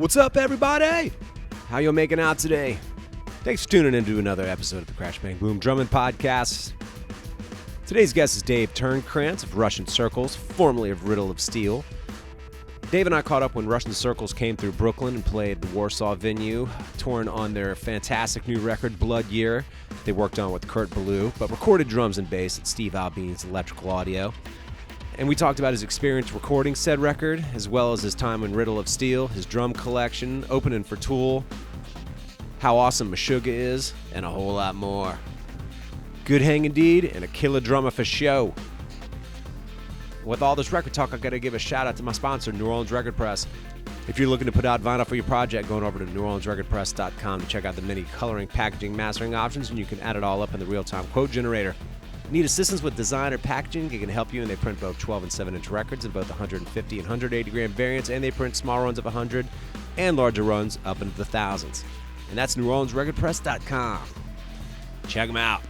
What's up, everybody? How you making out today? Thanks for tuning in to another episode of the Crash Bang Boom Drumming Podcast. Today's guest is Dave Turncrantz of Russian Circles, formerly of Riddle of Steel. Dave and I caught up when Russian Circles came through Brooklyn and played the Warsaw venue, touring on their fantastic new record, Blood Year. They worked on with Kurt Ballou, but recorded drums and bass at Steve Albini's Electrical Audio. And we talked about his experience recording said record, as well as his time in Riddle of Steel, his drum collection, opening for Tool, how awesome Meshuggah is, and a whole lot more. Good hang indeed, and a killer drummer for show. With all this record talk, I gotta give a shout out to my sponsor, New Orleans Record Press. If you're looking to put out vinyl for your project, going over to NewOrleansRecordPress.com to check out the many coloring, packaging, mastering options, and you can add it all up in the real-time quote generator. Need assistance with design or packaging? They can help you, and they print both 12 and 7-inch records in both 150 and 180 gram variants, and they print small runs of 100 and larger runs up into the thousands. And that's NewOrleansRecordPress.com. Check them out.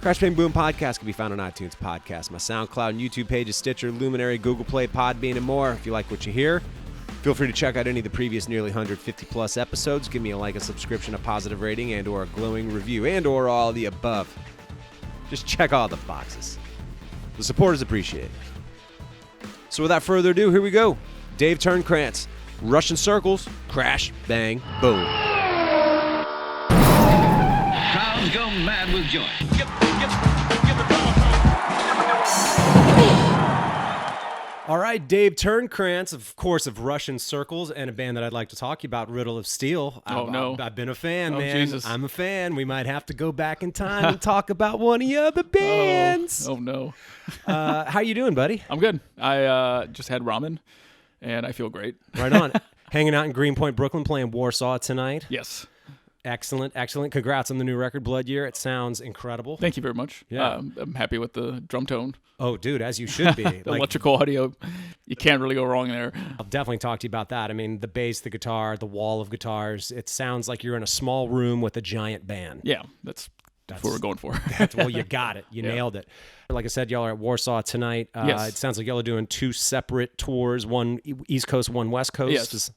Crash Bang Boom Podcast can be found on iTunes Podcast, my SoundCloud and YouTube pages, Stitcher, Luminary, Google Play, Podbean, and more. If you like what you hear, feel free to check out any of the previous nearly 150-plus episodes. Give me a like, a subscription, a positive rating, and or a glowing review, and or all of the above. Just check all the boxes. The support is appreciated. So without further ado, here we go. Dave Turncrantz, Russian Circles, Crash, Bang, Boom. Crowds go mad with joy. All right, Dave Turncrantz, of course, of Russian Circles, and a band that I'd like to talk to you about, Riddle of Steel. I've been a fan, man. Jesus. I'm a fan. We might have to go back in time and talk about one of your other bands. Oh no. How you doing, buddy? I'm good. I just had ramen, and I feel great. Right on. Hanging out in Greenpoint, Brooklyn, playing Warsaw tonight. Yes. Excellent, excellent. Congrats on the new record, Blood Year. It sounds incredible. Thank you very much. Yeah. I'm happy with the drum tone. Oh, dude, as you should be. The electrical audio, you can't really go wrong there. I'll definitely talk to you about that. I mean, the bass, the guitar, the wall of guitars, it sounds like you're in a small room with a giant band. Yeah, that's what we're going for. Well, you got it. You nailed it. Like I said, y'all are at Warsaw tonight. Yes. It sounds like y'all are doing two separate tours, one East Coast, one West Coast. Yes.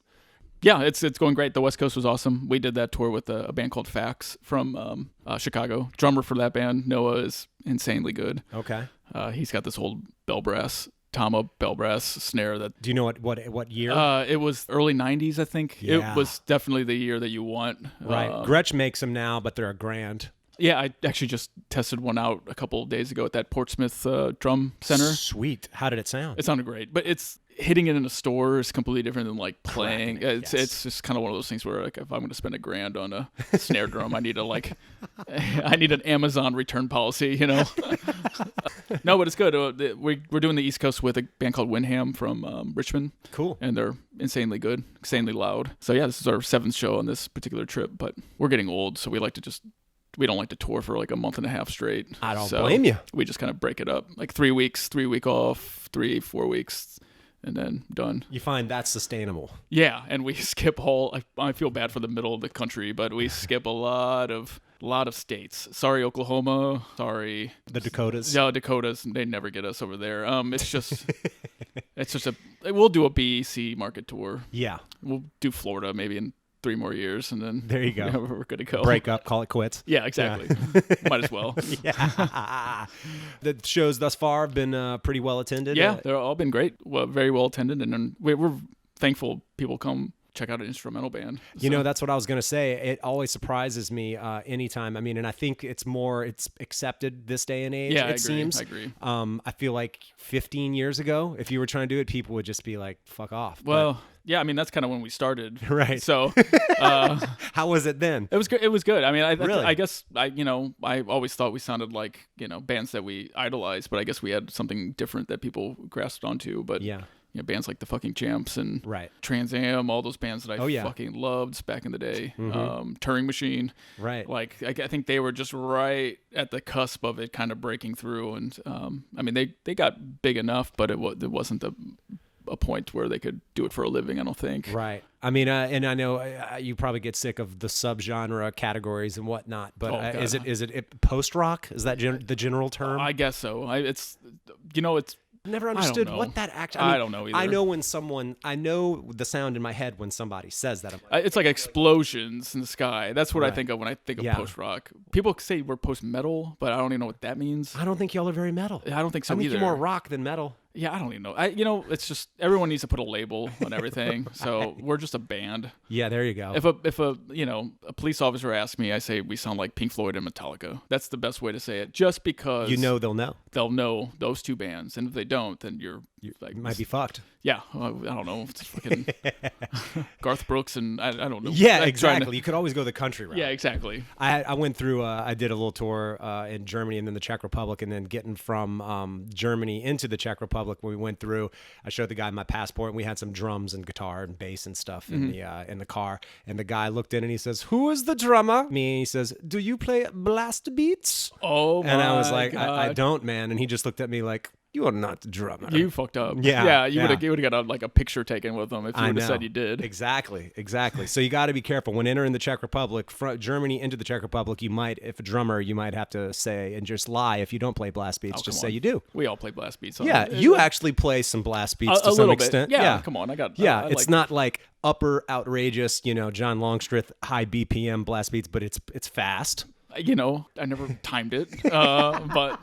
Yeah, it's going great. The West Coast was awesome. We did that tour with a band called Fax from Chicago. Drummer for that band, Noah, is insanely good. Okay. He's got this old bell brass, Tama bell brass snare that. Do you know what year? It was early 90s, I think. Yeah. It was definitely the year that you want. Right. Gretsch makes them now, but they're $1,000. Yeah, I actually just tested one out a couple of days ago at that Portsmouth Drum Center. Sweet. How did it sound? It sounded great, but it's hitting it in a store is completely different than like playing. Yes. It's just kind of one of those things where like if I'm going to spend $1,000 on a snare drum, I need an Amazon return policy, you know. No, but it's good. We're doing the East Coast with a band called Windham from Richmond. Cool. And they're insanely good, insanely loud. So yeah, this is our 7th show on this particular trip, but we're getting old, so we don't like to tour for like a month and a half straight. I don't blame you. We just kind of break it up. Like 3 weeks, 3 week off, 4 weeks, and then done. You find that's sustainable. Yeah, and we skip I feel bad for the middle of the country, but we skip a lot of states. Sorry, Oklahoma. Sorry. The Dakotas. Yeah, Dakotas. They never get us over there. It's just we'll do a BEC market tour. Yeah. We'll do Florida maybe in 3 more years, and then there you go. We're good to go. Break up, call it quits. Yeah, exactly. Yeah. Might as well. Yeah. The shows thus far have been pretty well attended. Yeah, they've all been great. Well, very well attended, and we're thankful people come check out an instrumental band. You know, that's what I was going to say. It always surprises me anytime. I mean, and I think it's accepted this day and age, yeah, it seems. I agree. I feel like 15 years ago, if you were trying to do it, people would just be like, fuck off. Well, yeah, I mean, that's kind of when we started. Right. So. How was it then? It was good. It was good. I mean, Really? I guess, I always thought we sounded like, bands that we idolized, but I guess we had something different that people grasped onto. But yeah. Bands like the fucking Champs and right. Trans Am, all those bands that I fucking loved back in the day. Mm-hmm. Turing Machine. Right. Like, I think they were just right at the cusp of it kind of breaking through. And, I mean, they got big enough, but it wasn't a point where they could do it for a living, I don't think. Right. I mean, and I know you probably get sick of the subgenre categories and whatnot, but is it post-rock? Is that the general term? I guess so. Never understood know. what that actually. I don't know either. I know the sound in my head when somebody says that. It's like explosions in the sky. That's what I Right. think of when I think of Yeah. post-rock. People say we're post-metal, but I don't even know what that means. I don't think y'all are very metal. I don't think so I think either. you're more rock than metal. Yeah, I don't even know. It's just everyone needs to put a label on everything. So we're just a band. Yeah, there you go. If a police officer asks me, I say we sound like Pink Floyd and Metallica. That's the best way to say it. Just because they'll know. they'll know those two bands, and if they don't, then you're like You might be fucked. yeah. I don't know. It's fucking Garth Brooks and I don't know. Yeah, Like, exactly. You could always go the country route. Yeah, exactly. I went through. I did a little tour in Germany and then the Czech Republic, and then getting from Germany into the Czech Republic. When we went through, I showed the guy my passport, and we had some drums and guitar and bass and stuff in the car. And the guy looked in and he says, "Who is the drummer?" Me. And he says, "Do you play blast beats?" Oh my And I was like, God. I don't, man. And he just looked at me like, "You are not the drummer." You fucked up. Yeah, You would have got a picture taken with them if you would have said you did. Exactly. So you got to be careful when entering the Czech Republic, from Germany into the Czech Republic. You might, if a drummer, you might have to say and just lie if you don't play blast beats. Just say you do. We all play blast beats. Yeah, you actually play some blast beats to a some little extent. bit. Yeah, come on, I got. Yeah, I it's not like upper outrageous, John Longstreth high BPM blast beats, but it's fast. I never timed it, but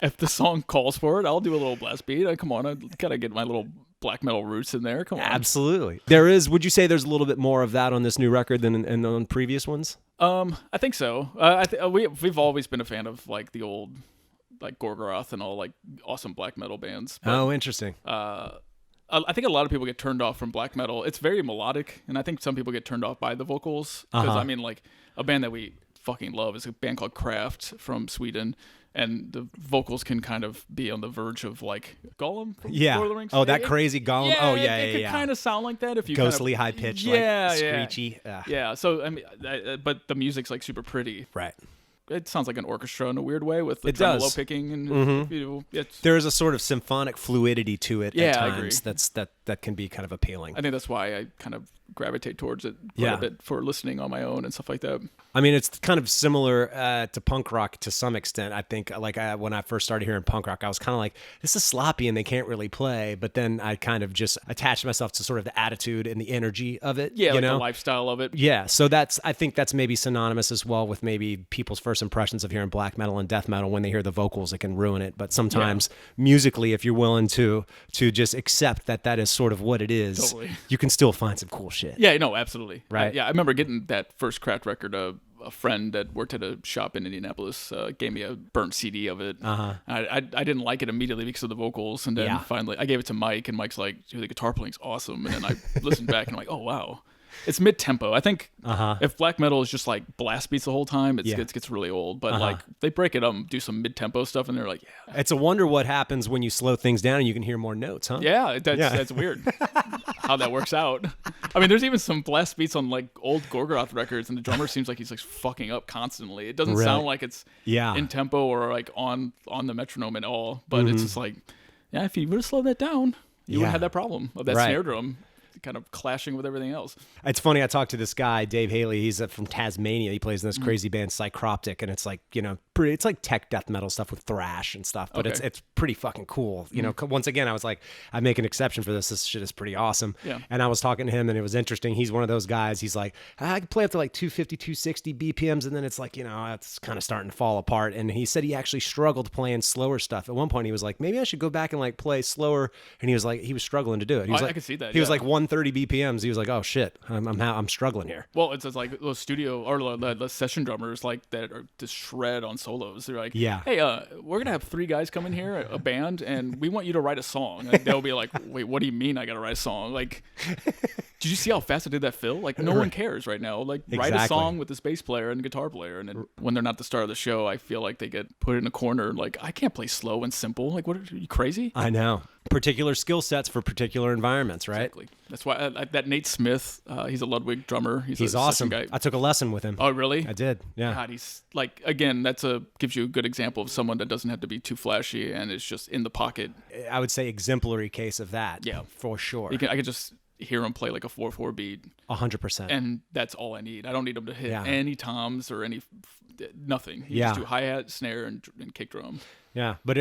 if the song calls for it, I'll do a little blast beat. Come on, I gotta get my little black metal roots in there. Come on. Absolutely. There is. Would you say there's a little bit more of that on this new record than on previous ones? I think so. We've always been a fan of like the old, like Gorgoroth and all like awesome black metal bands. But, Oh, interesting. I think a lot of people get turned off from black metal. It's very melodic, and I think some people get turned off by the vocals. Because I mean, like a band that we fucking love is a band called Kraft from Sweden, and the vocals can kind of be on the verge of like Gollum from Lord of the Rings. Oh, that crazy Gollum. Yeah, It could kind of sound like that if you ghostly kind high of, pitched, yeah, like yeah. screechy. Yeah. So I mean, but the music's like super pretty. Right. It sounds like an orchestra in a weird way with the It tremolo does. picking and it's. There is a sort of symphonic fluidity to it Yeah, at I times agree. that can be kind of appealing. I think that's why I kind of gravitate towards it quite a bit for listening on my own and stuff like that. I mean, it's kind of similar to punk rock to some extent. I think, when I first started hearing punk rock, I was kind of like, this is sloppy and they can't really play. But then I kind of just attached myself to sort of the attitude and the energy of it. Yeah, you like know? the lifestyle of it. Yeah, so I think that's maybe synonymous as well with maybe people's first impressions of hearing black metal and death metal. When they hear the vocals, it can ruin it. But sometimes musically, if you're willing to just accept that is sort of what it is, Totally. you can still find some cool shit. Yeah, no, absolutely. Right. I remember getting that first Kraft record. A friend that worked at a shop in Indianapolis gave me a burnt CD of it. I didn't like it immediately because of the vocals, and then finally I gave it to Mike, and Mike's like, "Dude, the guitar playing's awesome." And then I listened back, and I'm like, "Oh wow." It's mid-tempo. I think if black metal is just like blast beats the whole time, it gets really old. But like they break it up and do some mid-tempo stuff, and they're like, yeah. It's a wonder what happens when you slow things down and you can hear more notes, huh? Yeah, that's weird how that works out. I mean, there's even some blast beats on like old Gorgoroth records, and the drummer seems like he's like fucking up constantly. It doesn't sound like it's in tempo or like on the metronome at all. But it's just like, if you would have slowed that down, you wouldn't have that problem of that snare drum kind of clashing with everything else. It's funny. I talked to this guy, Dave Haley. He's from Tasmania. He plays in this crazy band, Psychroptic, and it's like, it's like tech death metal stuff with thrash and stuff, but it's pretty fucking cool. Once again, I was like, I make an exception for this. This shit is pretty awesome. Yeah. And I was talking to him, and it was interesting. He's one of those guys. He's like, I can play up to like 250, 260 BPMs, and then it's like, it's kind of starting to fall apart. And he said he actually struggled playing slower stuff. At one point, he was like, maybe I should go back and like play slower. And he was like, he was struggling to do it. He was I like, can see that. He was like 130 BPMs. He was like, oh shit, I'm struggling here. Well, it's just like those studio or the session drummers like that are just shred on solos. They're like, hey, we're gonna have 3 guys come in here, a band, and we want you to write a song. Like, they'll be like, wait, what do you mean I gotta write a song? Like, did you see how fast I did that fill? Like, no one cares right now. Like, write a song with this bass player and guitar player, and then when they're not the star of the show, I feel like they get put in a corner. Like, I can't play slow and simple. Like, what? Are you crazy? I know. Particular skill sets for particular environments, right? Exactly. That's why that Nate Smith, he's a Ludwig drummer. He's a awesome. guy. I took a lesson with him. Oh, really? I did. Yeah. God, he's like, again, gives you a good example of someone that doesn't have to be too flashy and is just in the pocket. I would say exemplary case of that. Yeah, for sure. I could just hear him play like a 4/4 beat. 100%. And that's all I need. I don't need him to hit any toms or any nothing. He just do hi-hat, snare, and kick drum. Yeah, but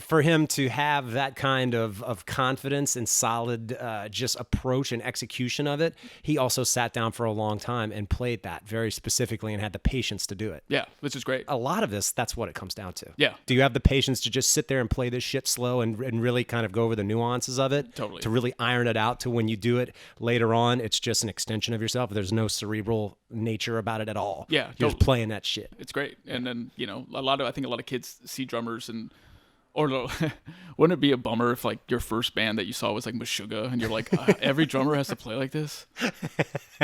for him to have that kind of confidence and solid just approach and execution of it, he also sat down for a long time and played that very specifically and had the patience to do it. Yeah, which is great. A lot of this, that's what it comes down to. Yeah. Do you have the patience to just sit there and play this shit slow and really kind of go over the nuances of it? Totally. To really iron it out to when you do it later on, it's just an extension of yourself. There's no cerebral nature about it at all. Yeah, You're just playing that shit. It's great. And then, I think a lot of kids see drummers or wouldn't it be a bummer if like your first band that you saw was like Meshuggah and you're like, every drummer has to play like this?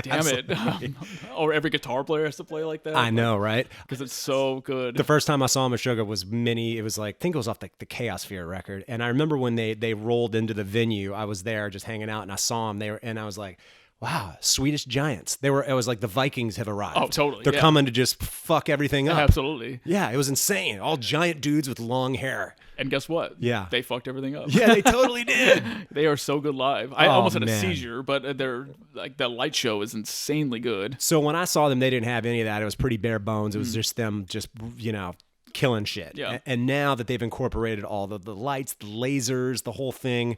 Damn it. Or every guitar player has to play like that? I know, right? Because it's so good. The first time I saw Meshuggah was I think it was off the Chaosphere record. And I remember when they rolled into the venue, I was there just hanging out and I saw them and I was like, wow, Swedish giants. It was like the Vikings have arrived. Oh, totally. They're coming to just fuck everything up. Absolutely. Yeah, it was insane. All giant dudes with long hair. And guess what? Yeah. They fucked everything up. Yeah, they totally did. They are so good live. I almost had a man. seizure, but they're like the light show is insanely good. So when I saw them, they didn't have any of that. It was pretty bare bones. It was just them killing shit. Yeah. And now that they've incorporated all the lights, the lasers, the whole thing,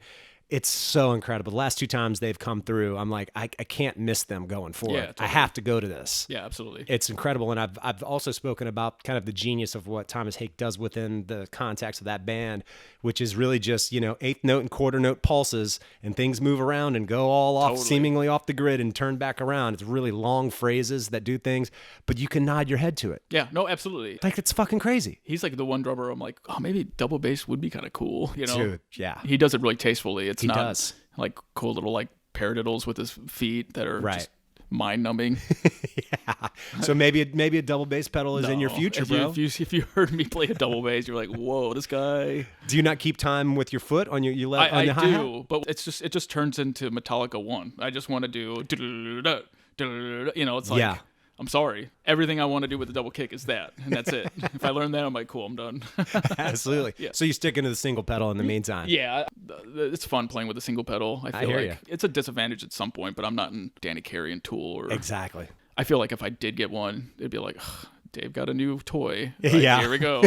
it's so incredible. The last two times they've come through, I'm like, I can't miss them going forward. Yeah, totally. I have to go to this. Yeah, absolutely. It's incredible. And I've also spoken about kind of the genius of what Thomas Hake does within the context of that band, which is really just, eighth note and quarter note pulses and things move around and go all off, seemingly off the grid and turn back around. It's really long phrases that do things, but you can nod your head to it. Yeah, no, absolutely. Like, it's fucking crazy. He's like the one drummer I'm like, oh, maybe double bass would be kind of cool, Dude, yeah. He does it really tastefully. It's He not does. like cool little like paradiddles with his feet that are Right. just mind-numbing. Yeah. So maybe a double bass pedal is in your future, if bro. if you heard me play a double bass, you're like, whoa, this guy. Do you not keep time with your foot on your on the I hi-hat? do, but it just turns into Metallica 1. I just want to do, it's like, Yeah. I'm sorry. Everything I want to do with the double kick is that, and that's it. If I learn that, I'm like, cool, I'm done. Absolutely. Yeah. So you stick into the single pedal in the meantime. Yeah, it's fun playing with a single pedal. I feel hear like ya. it's a disadvantage at some point, but I'm not in Danny Carey and Tool. Or Exactly. I feel like if I did get one, it'd be like, ugh, Dave got a new toy. Like, Yeah. Here we go.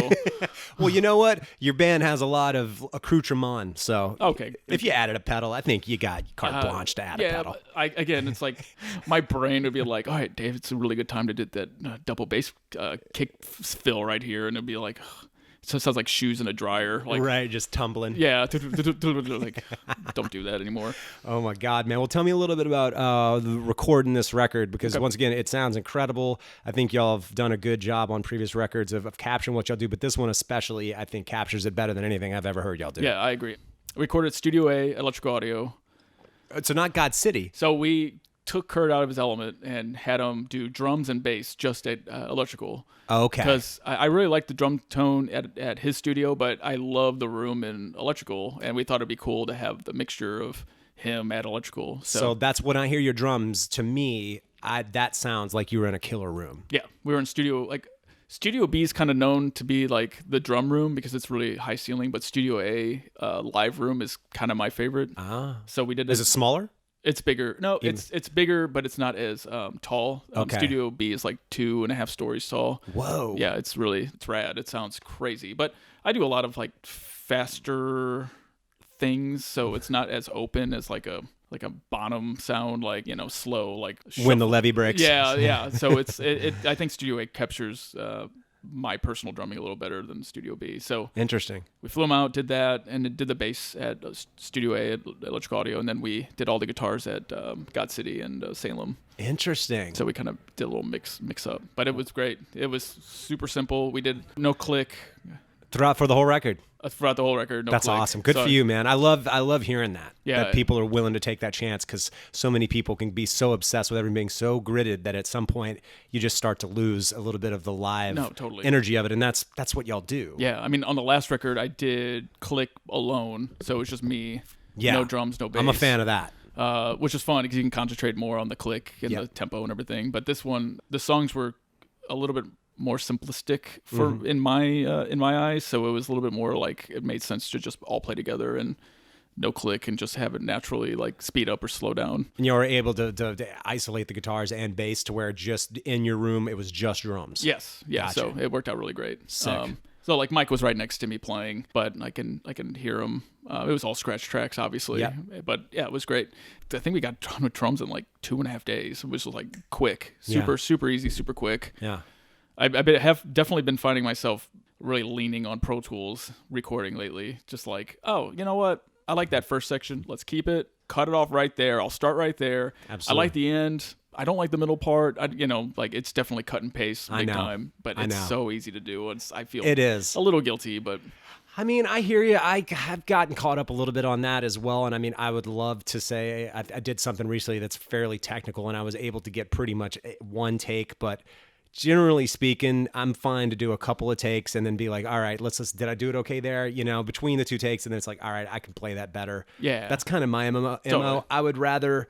Well, you know what? Your band has a lot of accoutrement, so Okay. if you added a pedal, I think you got carte blanche to add a pedal. but again, it's like my brain would be like, all right, Dave, it's a really good time to do that double bass kick fill right here, and it'd be like, so it sounds like shoes in a dryer, like Right, just tumbling. yeah, like don't do that anymore. Oh my God, man. Well, tell me a little bit about recording this record, because once again, it sounds incredible. I think y'all have done a good job on previous records of capturing what y'all do, but this one especially, I think, captures it better than anything I've ever heard y'all do. Yeah, I agree. Recorded Studio A, Electrical Audio. So not God City. So we took Kurt out of his element and had him do drums and bass just at Electrical. Okay. Because I really liked the drum tone at his studio, but I love the room in Electrical, and we thought it'd be cool to have the mixture of him at Electrical. So that's when I hear your drums, to me, that sounds like you were in a killer room. Yeah, we were in Studio B is kind of known to be like the drum room because it's really high ceiling, but Studio A live room is kind of my favorite. So we did. Is it smaller? It's bigger. No, it's bigger, but it's not as tall. Okay. Studio B is like 2.5 stories tall. Whoa. Yeah, it's rad. It sounds crazy, but I do a lot of like faster things, so it's not as open as like a Bonham sound, like slow, like When the levee breaks. Yeah. So I think Studio A captures my personal drumming a little better than Studio B. So Interesting. we flew him out, did that, and did the bass at Studio A at Electrical Audio, and then we did all the guitars at God City and Salem. Interesting. So we kind of did a little mix up, but it was great. It was super simple. We did no click For the whole record. throughout the whole record. No That's click. awesome. Good So- for you, man. I love hearing that. Yeah. That people are willing to take that chance, because so many people can be so obsessed with everything being so gridded that at some point you just start to lose a little bit of the live totally. energy of it, and that's what y'all do. Yeah, I mean, on the last record, I did click alone, so it was just me. Yeah. No drums, no bass. I'm a fan of that. Which is fun because you can concentrate more on the click and the tempo and everything. But this one, the songs were a little bit more simplistic in my eyes, so it was a little bit more like it made sense to just all play together and no click and just have it naturally like speed up or slow down. And you were able to isolate the guitars and bass to where just in your room it was just drums. Yes, yeah. Gotcha. So it worked out really great. Sick. So like Mike was right next to me playing, but I can hear him. It was all scratch tracks, obviously. Yeah. But yeah, it was great. I think we got done with drums in like 2.5 days, which was like quick, super easy, super quick. Yeah. I have definitely been finding myself really leaning on Pro Tools recording lately. Just like, oh, you know what? I like that first section. Let's keep it. Cut it off right there. I'll start right there. Absolutely. I like the end. I don't like the middle part. Like it's definitely cut and paste big time. But it's so easy to do. I feel it is a little guilty, but. I mean, I hear you. I have gotten caught up a little bit on that as well. And I mean, I would love to say I did something recently that's fairly technical and I was able to get pretty much one take. But generally speaking, I'm fine to do a couple of takes and then be like, all right, did I do it okay there? You know, between the 2 takes. And then it's like, all right, I can play that better. Yeah. That's kind of my MO. Totally. I would rather,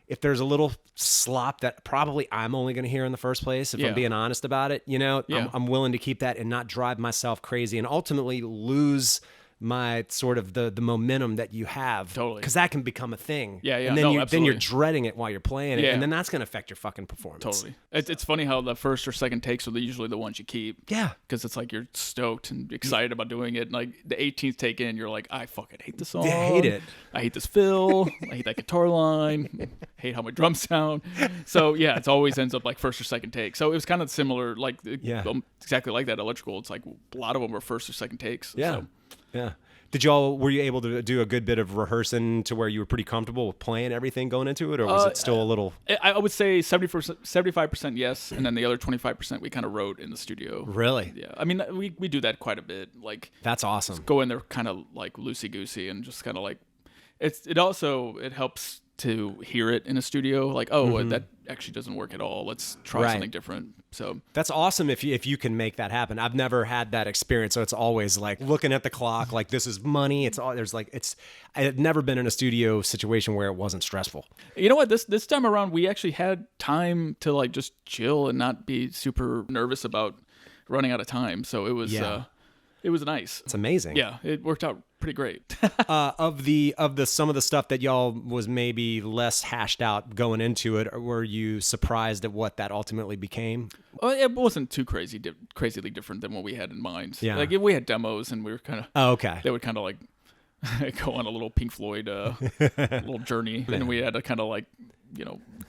if there's a little slop that probably I'm only going to hear in the first place, if I'm being honest about it, you know, I'm willing to keep that and not drive myself crazy and ultimately lose my sort of the momentum that you have. Totally. Because that can become a thing. Yeah, yeah. And then, then you're absolutely. dreading it while you're playing it. Yeah. And then that's going to affect your fucking performance. Totally. It's funny how the first or second takes are usually the ones you keep. Yeah. Because it's like you're stoked and excited about doing it. And like the 18th take in, you're like, I fucking hate this song. I hate it. I hate this fill. I hate that guitar line. Hate how my drums sound. So yeah, it always ends up like first or second take. So it was kind of similar, like exactly like that electrical. It's like a lot of them were first or second takes. Yeah. So. Yeah. Were you able to do a good bit of rehearsing to where you were pretty comfortable with playing everything going into it, or was it still a little? I would say 75% yes, and then the other 25% we kind of wrote in the studio. Really? Yeah. I mean, we do that quite a bit. Like that's awesome. Go in there kind of like loosey goosey and just kind of like it helps to hear it in a studio. Like, that actually doesn't work at all. Let's try something different. So that's awesome if you can make that happen. I've never had that experience, so it's always like looking at the clock, like this is money. I've never been in a studio situation where it wasn't stressful. You know what? This time around, we actually had time to like just chill and not be super nervous about running out of time. So it was it was nice. It's amazing. Yeah, it worked out pretty great. Of the some of the stuff that y'all was maybe less hashed out going into it, were you surprised at what that ultimately became? Well, it wasn't too crazily different than what we had in mind. Yeah. Like we had demos and we were kind of. Oh, okay. They would kind of like go on a little Pink Floyd little journey, and we had to kind of like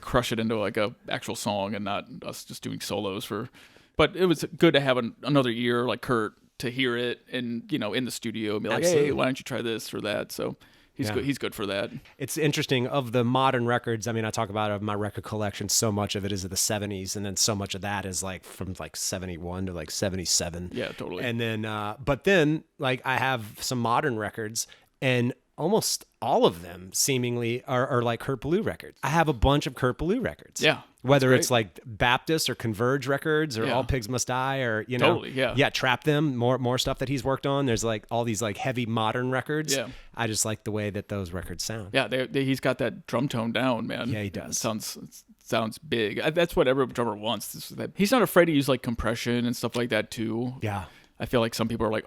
crush it into like a actual song and not us just doing solos for. But it was good to have another ear like Kurt to hear it and in the studio and be like, hey, why don't you try this or that? So he's good. He's good for that. It's interesting of the modern records. I mean, I talk about my record collection. So much of it is of the 70s, and then so much of that is like from like 71 to like 77. Yeah, totally. And then, but then like I have some modern records, and almost all of them seemingly are like Kurt Ballou records. I have a bunch of Kurt Ballou records. Yeah. Whether it's like Baptist or Converge records or All Pigs Must Die or, Totally, yeah. Trap Them, more stuff that he's worked on. There's like all these like heavy modern records. Yeah. I just like the way that those records sound. Yeah, he's got that drum tone down, man. Yeah, he does. It sounds big. That's what every drummer wants. He's not afraid to use like compression and stuff like that too. Yeah. I feel like some people are like,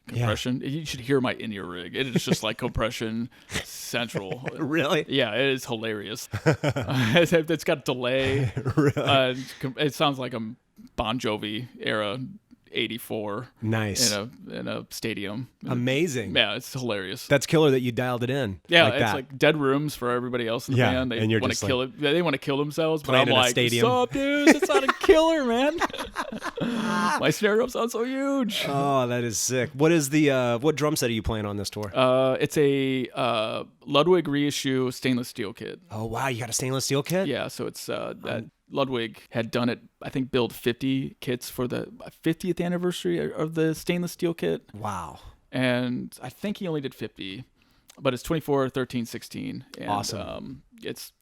compression. Yeah. You should hear my in-ear rig. It is just like compression central. Really? Yeah, it is hilarious. It's got delay. Really? It sounds like a Bon Jovi era 84. Nice. In a stadium. Amazing. Yeah, it's hilarious. That's killer that you dialed it in. Yeah, like it's that. Like dead rooms for everybody else in the band. They want to kill it. They want to kill themselves, but I'm like, what's up, dude? It's not a killer, man. My snare drum sounds so huge. Oh, that is sick. What is the what drum set are you playing on this tour? It's a Ludwig reissue stainless steel kit. Oh wow, you got a stainless steel kit? Yeah, so it's that Ludwig had done it. I think build 50 kits for the 50th anniversary of the stainless steel kit. Wow. And I think he only did 50, but it's 24, 13, 16. And, awesome. It's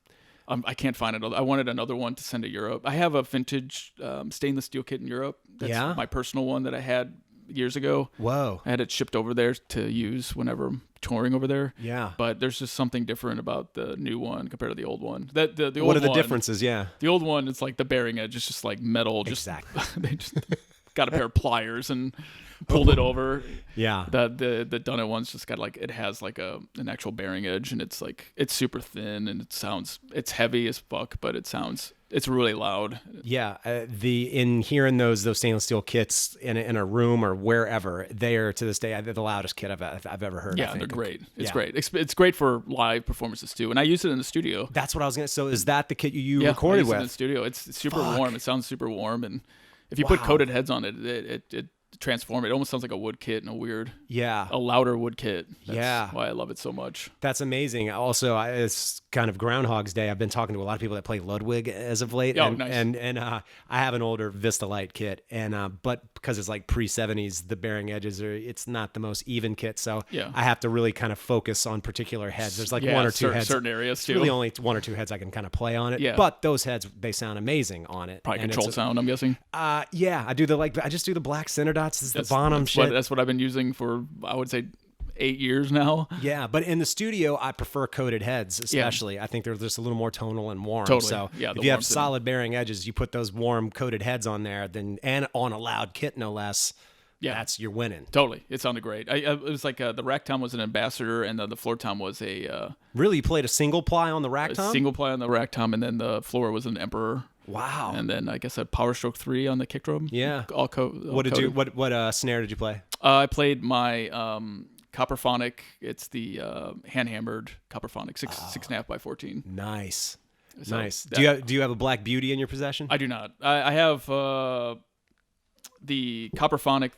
I can't find it. I wanted another one to send to Europe. I have a vintage stainless steel kit in Europe. That's my personal one that I had years ago. Whoa. I had it shipped over there to use whenever I'm touring over there. Yeah. But there's just something different about the new one compared to the old one. The old what are the one, differences? Yeah. The old one, it's like the bearing edge is just like metal. Exactly. They just got a pair of pliers and pulled it over. Yeah. The Dunnet one's just got like, it has like an actual bearing edge, and it's like, it's super thin, and it's heavy as fuck, but it's really loud. Yeah, in hearing those stainless steel kits in a room or wherever, they are to this day the loudest kit I've ever heard. Yeah, they're great. It's great. It's great for live performances too, and I use it in the studio. That's what I was gonna. So is that the kit you Yeah, recorded I use with? it in the studio. It's super warm. It sounds super warm, and if you put coated heads on it, it transform it. It almost sounds like a wood kit in a weird, a louder wood kit. That's why I love it so much. That's amazing. Also, it's kind of Groundhog's Day. I've been talking to a lot of people that play Ludwig as of late, and I have an older Vista Light kit, and but because it's like pre-70s, the bearing edges it's not the most even kit, so I have to really kind of focus on particular heads. There's like one or two heads, certain areas too. Really, only one or two heads I can kind of play on it. Yeah. But those heads, they sound amazing on it. Probably controlled sound, I'm guessing. Yeah, I just do the black center dots. This is the Bonham shit. That's what I've been using for, I would say, 8 years now. Yeah, but in the studio, I prefer coated heads, especially. I think they're just a little more tonal and warm. Totally. So if you have solid bearing edges, you put those warm coated heads on there, and on a loud kit, no less. Yeah, you're winning. Totally. It sounded great. It was like the rack tom was an Ambassador, and the floor tom was a... Really? You played a single ply on the rack tom? A single ply on the rack tom, and then the floor was an Emperor. Wow. And then I guess a Power Stroke 3 on the kick drum. Yeah. What snare did you play? I played my Copperphonic. It's the hand-hammered Copperphonic, 6.5 by 14. Nice. So nice. Do you have a Black Beauty in your possession? I do not. I have the Copperphonic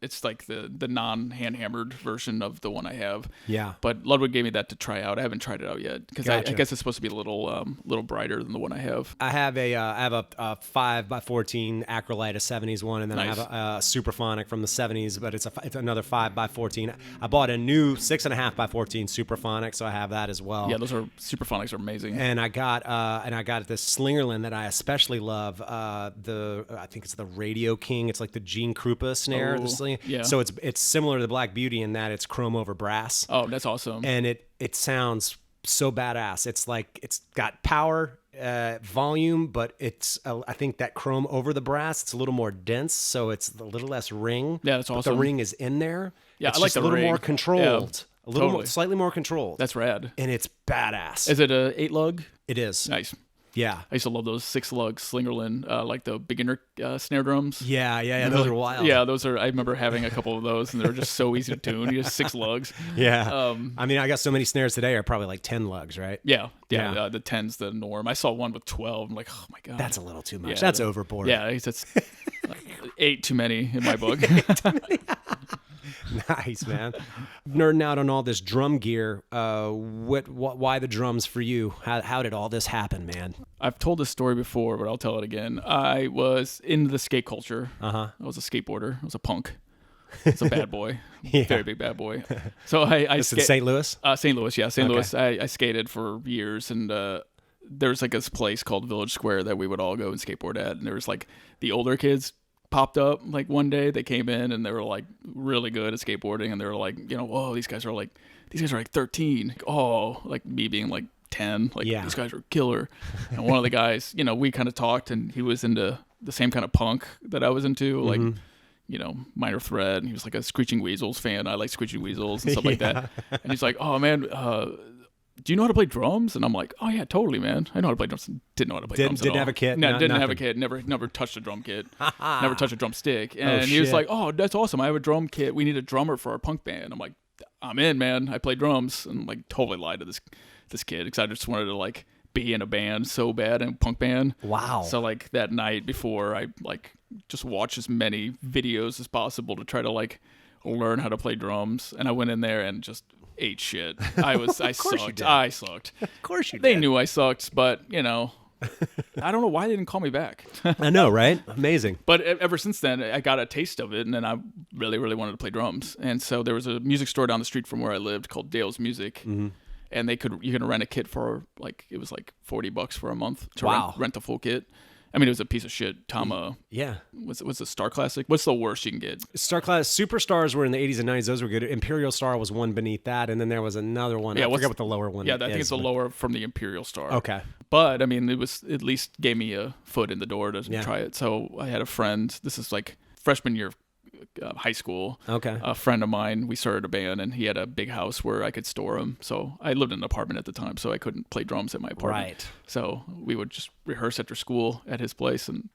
it's like the non-hand hammered version of the one I have. Yeah. But Ludwig gave me that to try out. I haven't tried it out yet because I guess it's supposed to be a little brighter than the one I have. I have a 5x14 Acrolite, a 70s one, and then I have a Superphonic from the 70s, but it's another 5x14. I bought a new 6.5x14 Superphonic, so I have that as well. Yeah, those Superphonics are amazing. And I got this Slingerland that I especially love. I think it's the Radio King. It's like the Gene Krupa snare. Yeah. So it's similar to the Black Beauty in that it's chrome over brass. Oh, that's awesome. And it sounds so badass. It's like it's got power, volume, but I think that chrome over the brass, it's a little more dense, so it's a little less ring. Yeah, that's awesome. But the ring is in there. Yeah, it's I like just the a little ring. more controlled. Yeah, Slightly more controlled. That's rad. And it's badass. Is it a 8-lug? It is. Nice. Yeah. I used to love those 6-lug Slingerland, like the beginner snare drums. Yeah. Those are wild. Yeah, I remember having a couple of those, and they were just so easy to tune. You just 6 lugs. Yeah. I mean, I got so many snares today are probably like 10 lugs, right? Yeah. The 10's the norm. I saw one with 12. I'm like, oh my God. That's a little too much. That's overboard. Yeah, that's 8 too many in my book. Nice, man. Nerding out on all this drum gear. Why the drums for you? How did all this happen, man? I've told this story before, but I'll tell it again. I was into the skate culture. I was a skateboarder. I was a punk. I was a bad boy. Yeah. Very big bad boy. So I in St. Louis? St. Louis, yeah. St. Louis. I skated for years, and there's like this place called Village Square that we would all go and skateboard at, and there was like the older kids popped up like one day. They came in and they were like really good at skateboarding, and they were like, whoa, these guys are like 13. Oh, like me being like 10, like these guys are killer. And one of the guys, we kind of talked, and he was into the same kind of punk that I was into, like Minor Threat, and he was like a Screeching Weasels fan. I like Screeching Weasels and stuff like that. And he's like, oh man, do you know how to play drums? And I'm like, oh yeah, totally, man. I know how to play drums. Didn't know how to play drums at all. Didn't have a kit? No, didn't have a kit. Never touched a drum kit. Never touched a drumstick. And he was like, oh, that's awesome. I have a drum kit. We need a drummer for our punk band. I'm like, I'm in, man. I play drums. And like totally lied to this kid because I just wanted to like be in a band so bad, in a punk band. Wow. So like that night before, I like just watched as many videos as possible to try to like learn how to play drums. And I went in there and just ate shit. I sucked. I sucked. Of course you did. They knew I sucked, but I don't know why they didn't call me back. I know, right? Amazing. But ever since then, I got a taste of it, and then I really, really wanted to play drums. And so there was a music store down the street from where I lived called Dale's Music, and you could rent a kit for it was like $40 for a month to rent the full kit. I mean, it was a piece of shit. Tama. Yeah. What's the Star Classic? What's the worst you can get? Star Class. Superstars were in the 80s and 90s. Those were good. Imperial Star was one beneath that, and then there was another one. I forget what the lower one is. Yeah, I think it's the lower from the Imperial Star. Okay. But, I mean, it was at least gave me a foot in the door to try it. So I had a friend. This is like freshman year of high school. Okay. A friend of mine, we started a band, and he had a big house where I could store them. So I lived in an apartment at the time, so I couldn't play drums at my apartment. Right. So we would just rehearse after school at his place, and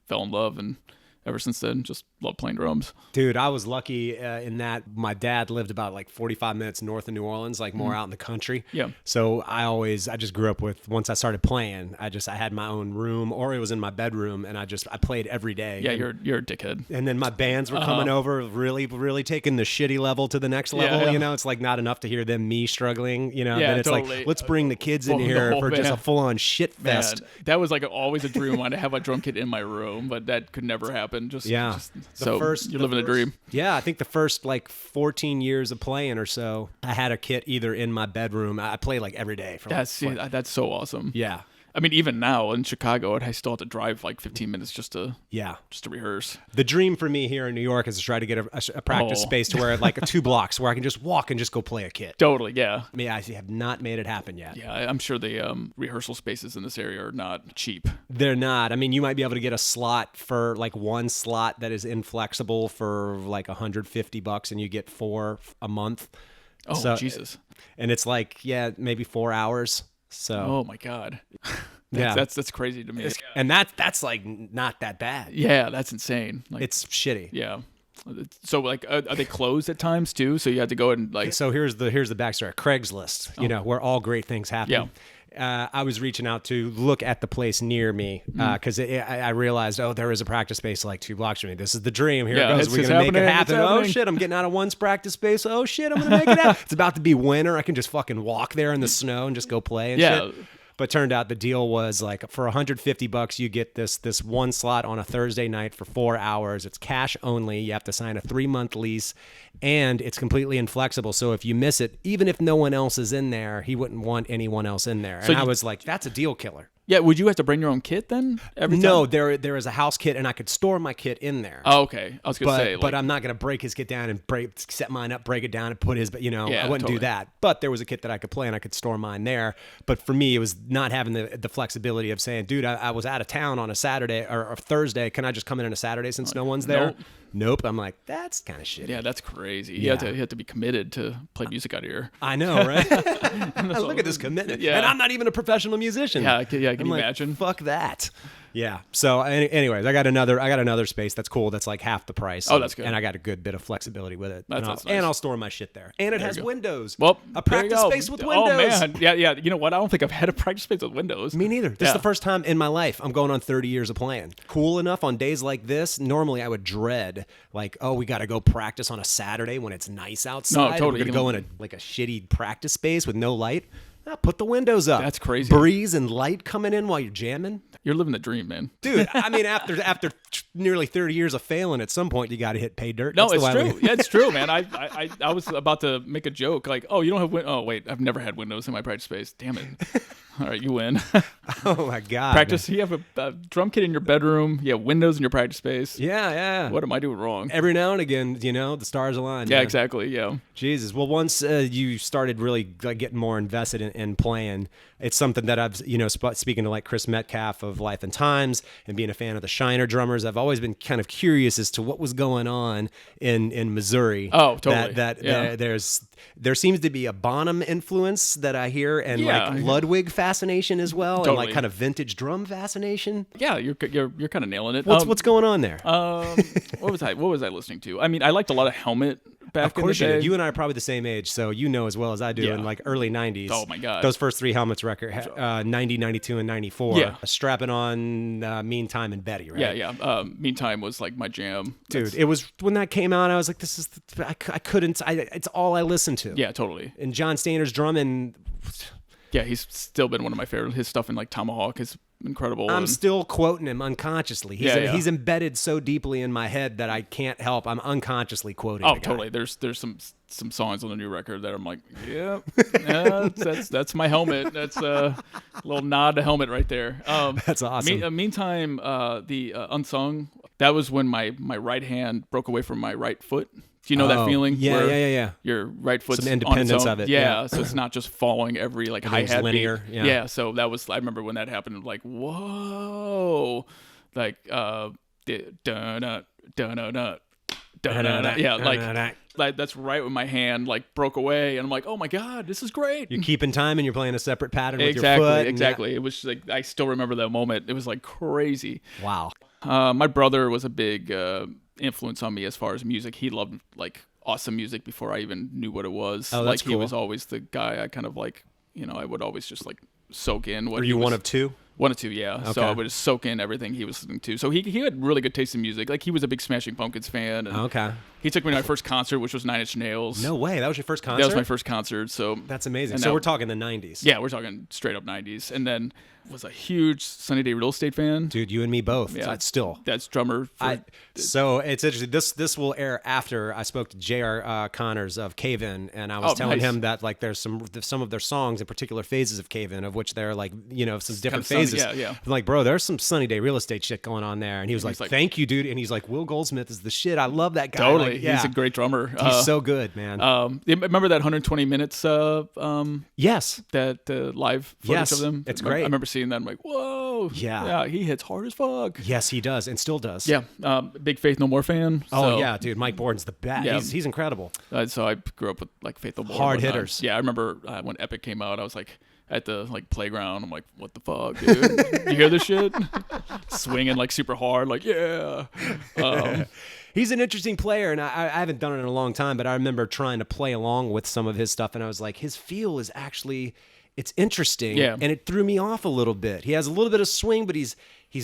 fell in love, and ever since then, just love playing drums. Dude, I was lucky in that my dad lived about like 45 minutes north of New Orleans, like more out in the country. Yeah. So I just grew up with, once I started playing, I had my own room, or it was in my bedroom, and I played every day. Yeah, and, you're a dickhead. And then my bands were coming over, really taking the shitty level to the next level. Yeah. You know, it's like not enough to hear me struggling. You know, Yeah, then it's totally. like, let's bring the kids in The here whole for just a band. full-on shit fest. Man, that was like always a dream of mine to have a drum kit in my room, but that could never happen. Yeah. So you're living a dream. Yeah, I think the first like 14 years of playing or so, I had a kit either in my bedroom. I played like every day. That's so awesome. Yeah. I mean, even now in Chicago, I still have to drive like 15 minutes just to rehearse. The dream for me here in New York is to try to get a practice space to where like 2 blocks where I can just walk and just go play a kit. Totally, yeah. I mean, I have not made it happen yet. Yeah, I'm sure the rehearsal spaces in this area are not cheap. They're not. I mean, you might be able to get a slot for like one slot that is inflexible for like $150, and you get 4 a month. Oh, So- Jesus. And it's like, maybe 4 hours. So Oh, my God. Yeah. That's crazy to me. and that's like not that bad. Yeah, that's insane. Like, It's shitty. yeah. So, like, are they closed at times, too? So you have to go and, like... So here's the backstory. Craigslist, you know, where all great things happen. Yeah. I was reaching out to look at the place near me because I realized, there is a practice space like 2 blocks from me. This is the dream. Here Yeah, it goes. it's We're going to make it happening. happen. It's Oh, happening. shit. I'm getting out of one's practice space. Oh, shit. I'm going to make it happen. It's about to be winter. I can just fucking walk there in the snow and just go play and Yeah. shit. But turned out the deal was like for $150, you get this one slot on a Thursday night for 4 hours. It's cash only. You have to sign a 3-month lease, and it's completely inflexible. So if you miss it, even if no one else is in there, he wouldn't want anyone else in there. So And I was like, that's a deal killer. Yeah, would you have to bring your own kit then? Every No, time? there is a house kit, and I could store my kit in there. Oh, okay. I was going to say, But I'm not going to break his kit down and set mine up, break it down, and put his. But Yeah, I wouldn't totally. do that. But there was a kit that I could play, and I could store mine there. But for me, it was not having the flexibility of saying, dude, I was out of town on a Saturday or Thursday. Can I just come in on a Saturday since no one's there? Nope. I'm like, that's kind of shitty. Yeah, that's crazy. Yeah. You have to be committed to play music out here. I know, right? Look at this commitment. Yeah. And I'm not even a professional musician. Yeah, can you I'm like, imagine? Fuck that. Yeah. So, anyways, I got another space that's cool. That's like half the price. Oh, that's good. And I got a good bit of flexibility with it. That's and, nice. and I'll store my shit there. And it There has you go. windows. Well, a there you practice go. space with windows. Oh, man. Yeah. You know what? I don't think I've had a practice space with windows. Me neither. This is Yeah. the first time in my life. I'm going on 30 years of playing. Cool enough on days like this. Normally, I would dread like, we got to go practice on a Saturday when it's nice outside. totally. We're gonna go in a shitty practice space with no light. Put the windows up. That's crazy. Breeze and light coming in while you're jamming. You're living the dream, man. Dude, I mean, after nearly 30 years of failing, at some point you got to hit pay dirt. No, That's the it's way I true. look- Yeah, it's true, man. I was about to make a joke like, oh, you don't have oh, wait, I've never had windows in my practice space. Damn it. All right, you win. Oh my god. Practice. You have a drum kit in your bedroom. You have windows in your practice space. Yeah. What am I doing wrong? Every now and again, the stars align. Yeah, man. exactly. Yeah. Jesus. Well, once you started really like getting more invested in playing, it's something that I've, speaking to like Chris Metcalf of Life and Times and being a fan of the Shiner drummers, I've always been kind of curious as to what was going on in Missouri. Oh, totally. That there seems to be a Bonham influence that I hear, and Yeah. like Ludwig fascination as well, and Totally. like kind of vintage drum fascination. Yeah, you're kind of nailing it. What's going on there? What was I listening to? I mean, I liked a lot of Helmet back Of course in you the did. day. You and I are probably the same age, so you know as well as I do Yeah. in like early 90s. Oh, my God. Those first 3 Helmets record, 90, 92, and 94. Yeah. Strapping on Meantime and Betty, right? Yeah. Meantime was like my jam. Dude, it was when that came out, I was like, this is, I couldn't, it's all I listened to. Yeah, totally. And John Steiner's drumming, Yeah, he's still been one of my favorite. His stuff in like Tomahawk is incredible. I'm and- still quoting him unconsciously. He's embedded so deeply in my head that I can't help. I'm unconsciously quoting Oh, the guy. totally. There's some songs on the new record that I'm like, yeah, that's my Helmet. That's a little nod to Helmet right there. That's awesome. Meantime, the Unsung, that was when my right hand broke away from my right foot. Do you know that feeling? Yeah, where yeah. Your right foot's Some on its independence own? of it, Yeah, yeah. so it's not just following every like Everything's hi-hat linear, beat. yeah. So that was, I remember when that happened, like, whoa. Like, da-na-na, da-na-na. Yeah, like that's right when my hand like broke away, and I'm like, oh my god, this is great. You're keeping time and you're playing a separate pattern with Exactly, your foot. exactly. It was like I still remember that moment. It was like crazy. Wow. My brother was a big influence on me as far as music. He loved like awesome music before I even knew what it was. Oh, that's He cool. was always the guy I kind of like. I would always just like soak in what. Were you one of two? One or two, yeah. Okay. So I would just soak in everything he was listening to. So he had really good taste in music. Like he was a big Smashing Pumpkins fan. And Okay. he took me to my first concert, which was Nine Inch Nails. No way. That was your first concert? That was my first concert. So That's amazing. and So now- we're talking the 90s. Yeah, we're talking straight up 90s. And then was a huge Sunny Day Real Estate fan. Dude, you and me both. Yeah. Still. That's drummer. So it's interesting. This will air after I spoke to J.R. Connors of Cave In, and I was telling nice. him that like there's some of their songs in particular phases of Cave In, of which there are like some different sunny, phases. yeah. I'm like, bro, there's some Sunny Day Real Estate shit going on there, and he was like, thank you, dude, and he's like, Will Goldsmith is the shit. I love that guy. Totally. Like, yeah. He's a great drummer. He's so good, man. Remember that 120 minutes Yes. that live footage Yes, of them? it's great. I remember seeing that. I'm like, whoa. Yeah. He hits hard as fuck. Yes, he does, and still does. Yeah. Big Faith No More fan. Oh so, yeah, dude, Mike Borden's the best. Yeah. He's incredible. So I grew up with like Faith No More. Hard and whatnot. hitters. Yeah, I remember when Epic came out, I was like at the like playground. I'm like, what the fuck, dude? You hear this shit? Swinging like super hard, like yeah. He's an interesting player, and I haven't done it in a long time, but I remember trying to play along with some of his stuff, and I was like, his feel is actually, it's interesting, Yeah. and it threw me off a little bit. He has a little bit of swing, but he's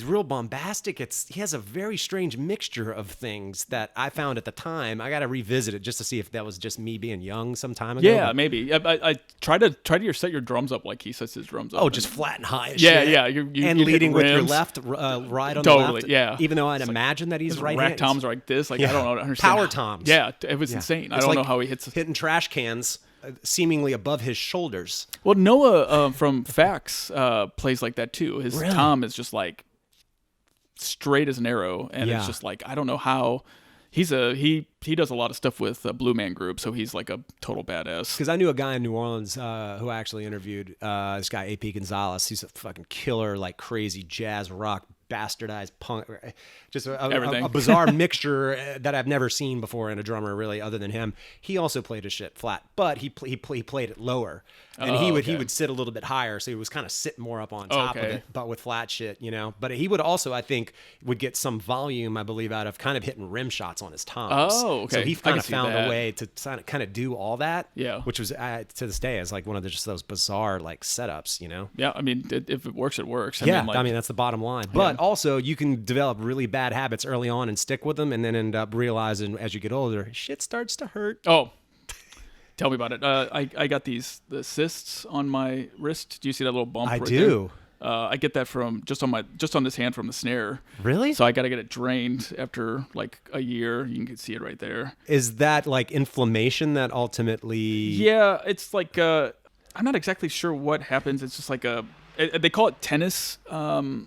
real bombastic. He has a very strange mixture of things that I found at the time. I got to revisit it just to see if that was just me being young some time ago. Yeah, but- maybe. I try to set your drums up like he sets his drums up. Oh, just flat and high as Yeah, shit. yeah, and you hit leading with your rims. left, right on Totally, the left. yeah. Even though I'd imagine that he's his right rack hand. toms are like this. Like Yeah. I don't understand. Power toms. Yeah, it was insane. I It's don't like know how he hits. hitting trash cans seemingly above his shoulders. Well, Noah from Fax plays like that too. His Really? tom is just like straight as an arrow, and Yeah. it's just like I don't know how. He does a lot of stuff with Blue Man Group, so he's like a total badass. Because I knew a guy in New Orleans who I actually interviewed, this guy AP Gonzalez. He's a fucking killer, like crazy jazz rock, bastardized punk, just Everything. a bizarre mixture that I've never seen before in a drummer, really, other than him. He also played his shit flat, but he played it lower, and he would sit a little bit higher, so he was kind of sitting more up on top of Okay. it, but with flat shit, But he would also, I think, would get some volume, I believe, out of kind of hitting rim shots on his toms. Oh, okay. So he I kind can of see found that. a way to kind of do all that. Yeah. Which was to this day is like one of just those bizarre like setups, Yeah, I mean, if it works, it works. I I mean, that's the bottom line. But also, you can develop really bad habits early on and stick with them, and then end up realizing as you get older, shit starts to hurt. Oh, tell me about it. I got the cysts on my wrist. Do you see that little bump? I right do. There? I get that from just on this hand from the snare. Really? So I got to get it drained after like a year. You can see it right there. Is that like inflammation that ultimately? Yeah, it's like I'm not exactly sure what happens. It's just like they call it tennis.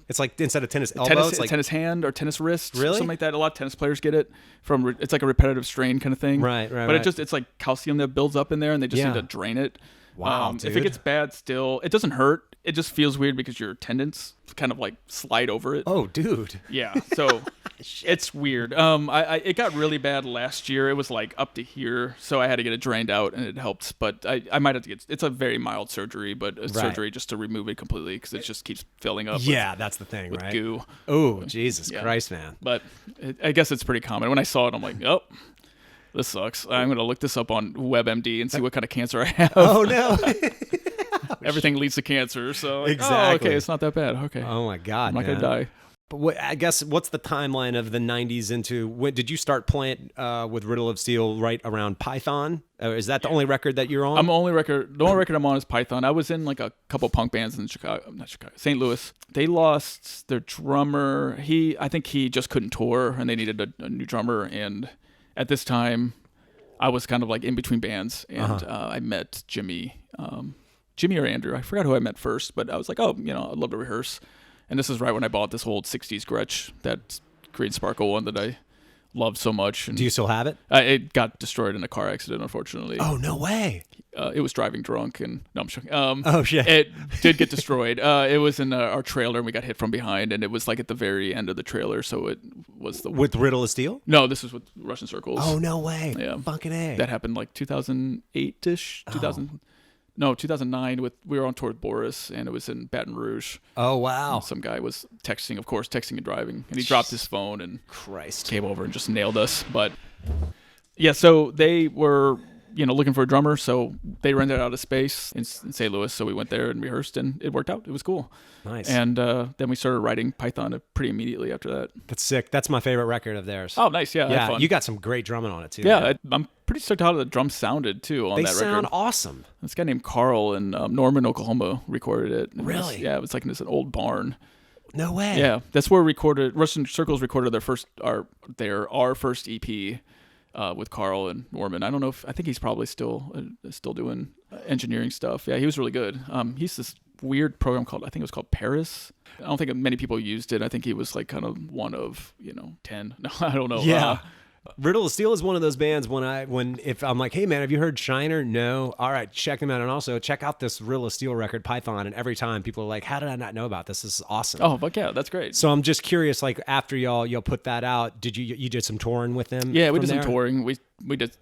It's like instead of tennis elbow, it's like tennis hand or tennis wrist. Really? Something like that. A lot of tennis players get it from. It's like a repetitive strain kind of thing. Right. But it's like calcium that builds up in there, and they just Yeah. need to drain it. Wow, If dude. it gets bad, still it doesn't hurt. It just feels weird because your tendons kind of like slide over it. Oh, dude. Yeah, so it's weird. It got really bad last year. It was like up to here, so I had to get it drained out, and it helped. But I might have to get. It's a very mild surgery, but a surgery just to remove it completely because it just keeps filling up. Yeah, that's the thing, with right? goo. Oh, Jesus Yeah. Christ, man. But I guess it's pretty common. When I saw it, I'm like, oh, this sucks. I'm gonna look this up on WebMD and see what kind of cancer I have. Oh no. Everything leads to cancer, so like, Exactly. Oh, okay, it's not that bad. Okay, Oh my God, I'm not man. gonna die. But I guess what's the timeline of the 90s into when did you start playing with Riddle of Steel right around Python? Is that the only record that you're on? The only record I'm on is Python. I was in like a couple punk bands in St. Louis. They lost their drummer. I think he just couldn't tour, and they needed a new drummer. And at this time, I was kind of like in between bands, and I met Jimmy or Andrew. I forgot who I met first, but I was like, I'd love to rehearse. And this is right when I bought this old 60s Gretsch, that green sparkle one that I loved so much. And Do you still have it? it got destroyed in a car accident, unfortunately. Oh, no way. It was driving drunk, and no, I'm joking. Oh, shit. It did get destroyed. It was in our trailer, and we got hit from behind, and it was like at the very end of the trailer, so it was the... With Riddle of Steel? No, this was with Russian Circles. Oh, no way. Yeah. Fucking A. That happened like 2008-ish, 2009. We were on tour with Boris, and it was in Baton Rouge. Oh, wow. And some guy was texting and driving, and he dropped his phone and Christ. came over and just nailed us. But yeah, so they were looking for a drummer, so they rented out a space in St. Louis, so we went there and rehearsed, and it worked out. It was cool. Nice. And then we started writing Python pretty immediately after that. That's sick. That's my favorite record of theirs. Oh, nice. Yeah, yeah. fun. You got some great drumming on it too. Yeah, man. I'm pretty stoked how the drums sounded too on They that record. sound awesome. This guy named Carl in Norman, Oklahoma recorded it. Really? It was like in this old barn. No way. Yeah, that's where Russian Circles recorded their first EP with Carl and Norman. I think he's probably still doing engineering stuff. Yeah, he was really good. He's this weird program I think it was called Paris. I don't think many people used it. I think he was like kind of one of 10. No, I don't know. Yeah. Riddle of Steel is one of those bands if I'm like, hey man, have you heard Shiner? No. All right, check them out, and also check out this Riddle of Steel record, Python. And every time people are like, how did I not know about this? This is awesome. Oh, fuck yeah, that's great. So I'm just curious, like after y'all put that out, did you did some touring with them? Yeah, we did from some there? touring. We did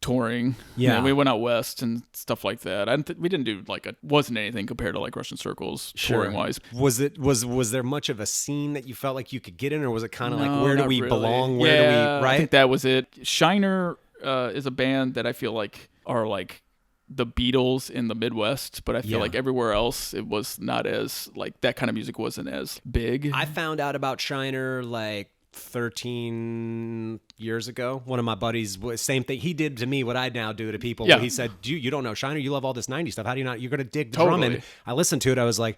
touring. Yeah. We went out west and stuff like that. We didn't do wasn't anything compared to like Russian Circles touring wise. Was there much of a scene that you felt like you could get in, or was it kind of like, where do not we really. belong? Where do we, right? I think that was it. Shiner is a band that I feel like are like the Beatles in the Midwest, but I feel like everywhere else it was not as like that kind of music wasn't as big. I found out about Shiner like 13 years ago. One of my buddies, same thing. He did to me what I now do to people. Yeah. He said, you don't know Shiner. You love all this 90s stuff. How do you not? You're going to dig the Totally. drumming. I listened to it. I was like,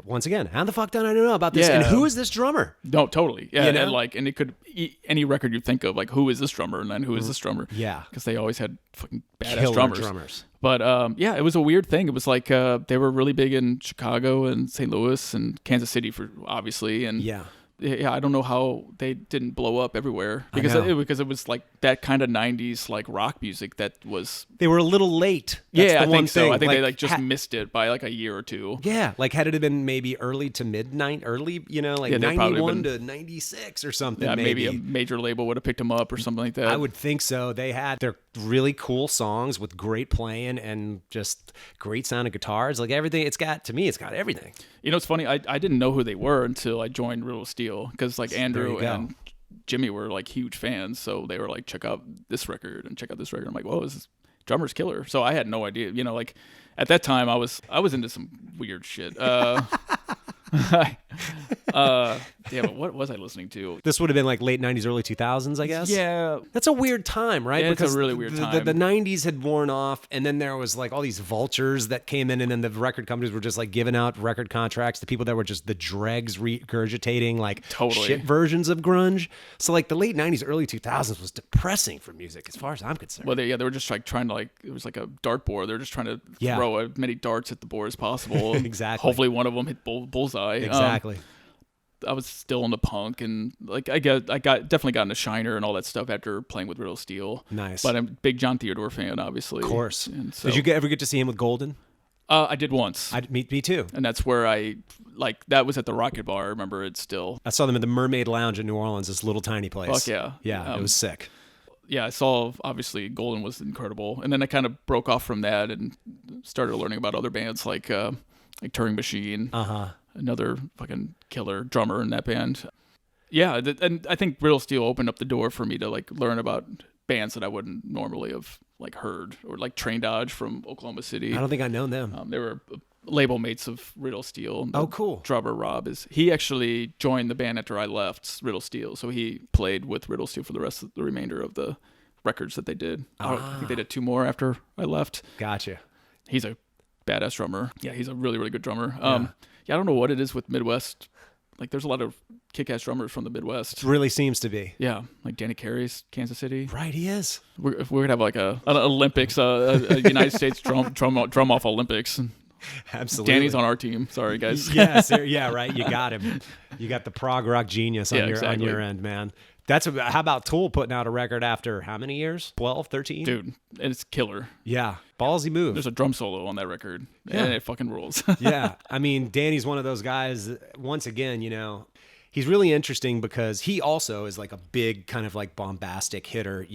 once again, how the fuck did I know about this? Yeah. And who is this drummer? No, totally. Yeah, You know? and it could any record you think of, like who is this drummer, and then who is this drummer? Yeah. because they always had fucking badass Killer drummers. But it was a weird thing. It was like they were really big in Chicago and St. Louis and Kansas City obviously, and Yeah. Yeah, I don't know how they didn't blow up everywhere because it was like that kind of 90s like rock music that was. They were a little late. That's I the one think so. thing. I think they just missed it by like a year or two. Yeah, like had it been maybe early to like Yeah, they'd probably 91 to 96 or something. Yeah, maybe a major label would have picked them up or something like that. I would think so. They're really cool songs with great playing and just great sounding guitars. Like everything, it's got everything. It's funny. I didn't know who they were until I joined Riddle of Steel because like Andrew and Jimmy were like huge fans, so they were like, check out this record and check out this record. I'm like, whoa, this drummer's killer. So I had no idea. Like at that time I was into some weird shit. But what was I listening to? This would have been like late 90s, early 2000s, I guess. Yeah. That's a weird time, right? Yeah, it's because a really weird time. The 90s had worn off, and then there was like all these vultures that came in, and then the record companies were just like giving out record contracts to people that were just the dregs regurgitating like shit versions of grunge. So like the late 90s, early 2000s was depressing for music as far as I'm concerned. Well, they were just like trying to it was like a dartboard. They were just trying to throw as many darts at the board as possible. Exactly. Hopefully one of them hit bullseye. Exactly. I was still into punk, and like I definitely got into Shiner and all that stuff after playing with Riddle of Steel. Nice. But I'm a big John Theodore fan, obviously. Of course. And so, Did you ever get to see him with Golden? I did once. Me too. And that's where that was at the Rocket Bar. I remember it still. I saw them at the Mermaid Lounge in New Orleans, this little tiny place. Fuck yeah. Yeah, it was sick. Yeah, I saw, obviously, Golden was incredible. And then I kind of broke off from that and started learning about other bands like Turing Machine. Uh-huh. Another fucking killer drummer in that band. Yeah, and I think Riddle of Steel opened up the door for me to like learn about bands that I wouldn't normally have like heard, or like Train Dodge from Oklahoma City. I don't think I know them. They were label mates of Riddle of Steel. Oh, cool. Drummer Rob he actually joined the band after I left Riddle of Steel, so he played with Riddle of Steel for the remainder of the records that they did. I think they did 2 more after I left. Gotcha. He's a badass drummer. Yeah, he's a really, really good drummer. Yeah, I don't know what it is with Midwest. Like, there's a lot of kick-ass drummers from the Midwest. It really seems to be. Yeah, like Danny Carey's Kansas City. Right, he is. If we're gonna have like an Olympics, a United States drum off Olympics. Absolutely. Danny's on our team. Sorry, guys. Yeah, right. You got him. You got the prog rock genius on your end, man. How about Tool putting out a record after how many years? 12, 13? Dude, it's killer. Yeah. Ballsy move. There's a drum solo on that record, and it fucking rules. Yeah. I mean, Danny's one of those guys, once again, he's really interesting because he also is like a big kind of like bombastic hitter,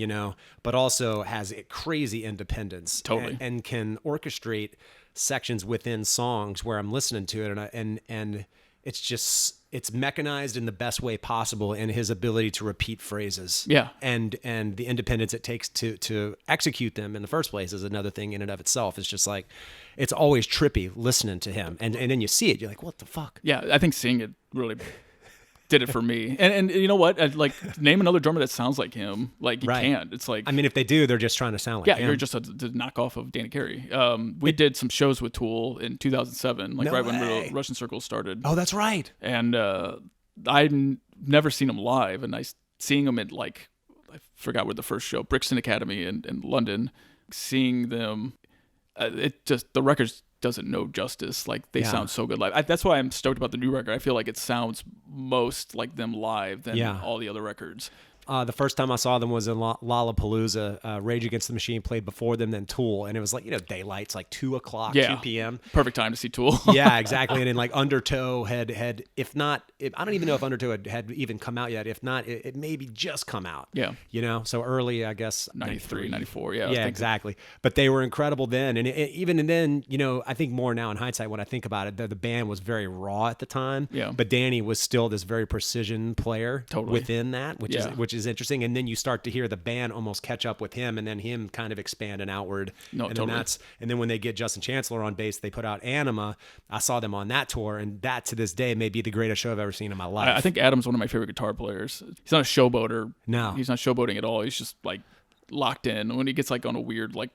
but also has a crazy independence. Totally. And can orchestrate sections within songs where I'm listening to it and it's mechanized in the best way possible in his ability to repeat phrases. Yeah. And the independence it takes to execute them in the first place is another thing in and of itself. It's just like, it's always trippy listening to him. And then you see it, you're like, what the fuck? Yeah, I think seeing it really did it for me. And you know what? Name another drummer that sounds like him. Like, you can't. It's like... I mean, if they do, they're just trying to sound like him. Yeah, you're just a knockoff of Danny Carey. We did some shows with Tool in 2007, when Russian Circles started. Oh, that's right. And I'd never seen them live, and seeing them at, I forgot where the first show, Brixton Academy in London, seeing them, the records doesn't know justice. Like, they sound so good live. That's why I'm stoked about the new record. I feel like it sounds most like them live than all the other records. The first time I saw them was in Lollapalooza. Rage Against the Machine played before them, then Tool, and it was like, daylight's like 2 o'clock, 2 p.m. Perfect time to see Tool. Yeah, exactly. And then like Undertow had if not, I don't even know if Undertow had even come out yet. If not, it maybe just come out. Yeah. So early, I guess. 93, 94, yeah. Yeah, exactly. But they were incredible then. And even then, I think more now in hindsight when I think about it, the band was very raw at the time. Yeah. But Danny was still this very precision player within that, which is interesting. And then you start to hear the band almost catch up with him, and then him kind of expand and outward. And then when they get Justin Chancellor on bass, they put out Anima. I saw them on that tour, and that to this day may be the greatest show I've ever seen in my life. I think Adam's one of my favorite guitar players. He's not a showboater. No, he's not showboating at all. He's just like locked in. When he gets like on a weird like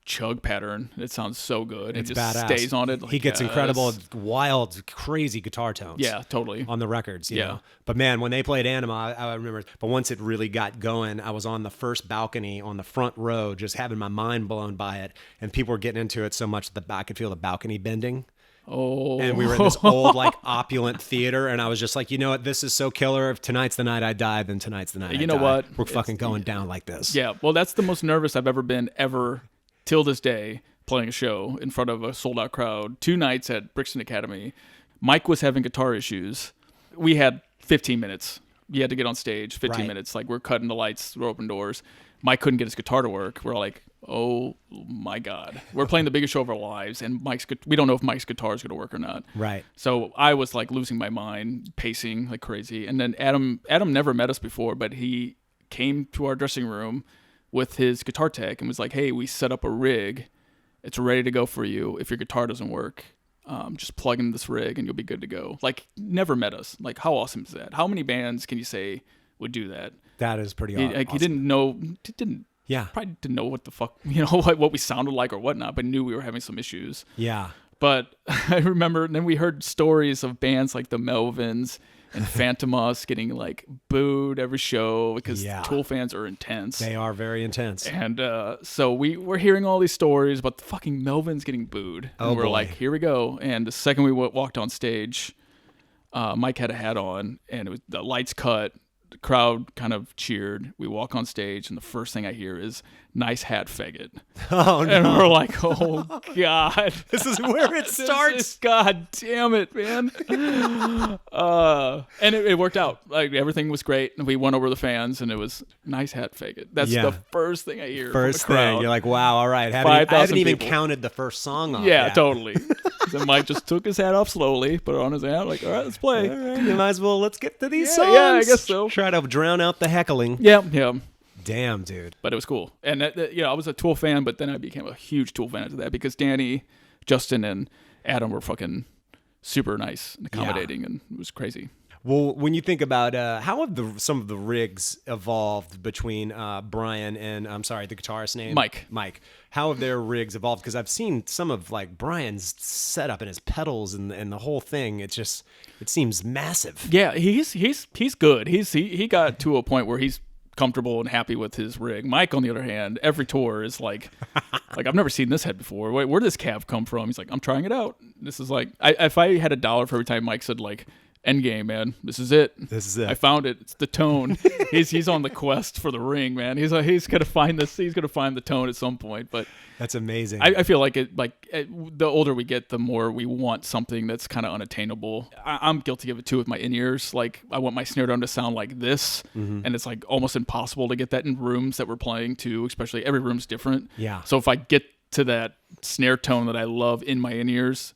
chug pattern, it sounds so good. It's it just badass. Stays on it. Like, he gets incredible, wild, crazy guitar tones. Yeah, totally. On the records, you know. But man, when they played Anima, I remember. But once it really got going, I was on the first balcony on the front row, just having my mind blown by it, and people were getting into it so much that I could feel the balcony bending. Oh. And we were in this old, like, opulent theater, and I was just like, you know what, this is so killer. If tonight's the night I die, then tonight's the night I die. You know what? We're fucking going down like this. Yeah, well, that's the most nervous I've ever been, till this day, playing a show in front of a sold-out crowd. 2 nights at Brixton Academy. Mike was having guitar issues. We had 15 minutes. You had to get on stage, 15 minutes. Like, we're cutting the lights, we're open doors. Mike couldn't get his guitar to work. We're like, oh my God. We're playing the biggest show of our lives, and we don't know if Mike's guitar is going to work or not. Right. So I was like losing my mind, pacing like crazy. And then Adam never met us before, but he came to our dressing room with his guitar tech and was like, hey, we set up a rig. It's ready to go for you. If your guitar doesn't work, just plug in this rig and you'll be good to go. Like, never met us. Like, how awesome is that? How many bands can you say would do that? That is pretty awesome. He didn't know, probably didn't know what the fuck, what we sounded like or whatnot, but knew we were having some issues. Yeah. But I remember, then we heard stories of bands like the Melvins and Phantom Us getting like booed every show because Tool fans are intense. They are very intense. And so we were hearing all these stories about the fucking Melvins getting booed. And we're like, here we go. And the second we walked on stage, Mike had a hat on, and it was the lights cut. The crowd kind of cheered. We walk on stage, and the first thing I hear is, nice hat, faggot. Oh, no. And we're like, oh, God. This is where it starts. God damn it, man. And it worked out. Like, everything was great. And we won over the fans, and it was, nice hat, faggot. That's the first thing I hear. First from the crowd. thing. You're like, wow, all right. I haven't even counted the first song off. Yeah, totally. So Mike just took his hat off slowly, put it on his hat, like, all right, let's play. All right, you might as well, let's get to these songs. Yeah, I guess so. Try to drown out the heckling. Yeah. Damn, dude. But it was cool. And, I was a Tool fan, but then I became a huge Tool fan after that because Danny, Justin, and Adam were fucking super nice and accommodating, and it was crazy. Well, when you think about how have some of the rigs evolved between Brian and, I'm sorry, the guitarist's name? Mike. How have their rigs evolved? Because I've seen some of like Brian's setup and his pedals and the whole thing. It seems massive. Yeah, he's good. He got to a point where he's comfortable and happy with his rig. Mike, on the other hand, every tour is like I've never seen this head before. Where did this cab come from? He's like, I'm trying it out. This is like, if I had $1 for every time Mike said like, end game, man. This is it. This is it. I found it. It's the tone. he's on the quest for the ring, man. He's gonna find this. He's gonna find the tone at some point. But that's amazing. I feel like the older we get, the more we want something that's kind of unattainable. I'm guilty of it too with my in-ears. Like I want my snare drum to sound like this, and it's like almost impossible to get that in rooms that we're playing too. Especially every room's different. Yeah. So if I get to that snare tone that I love in my in-ears,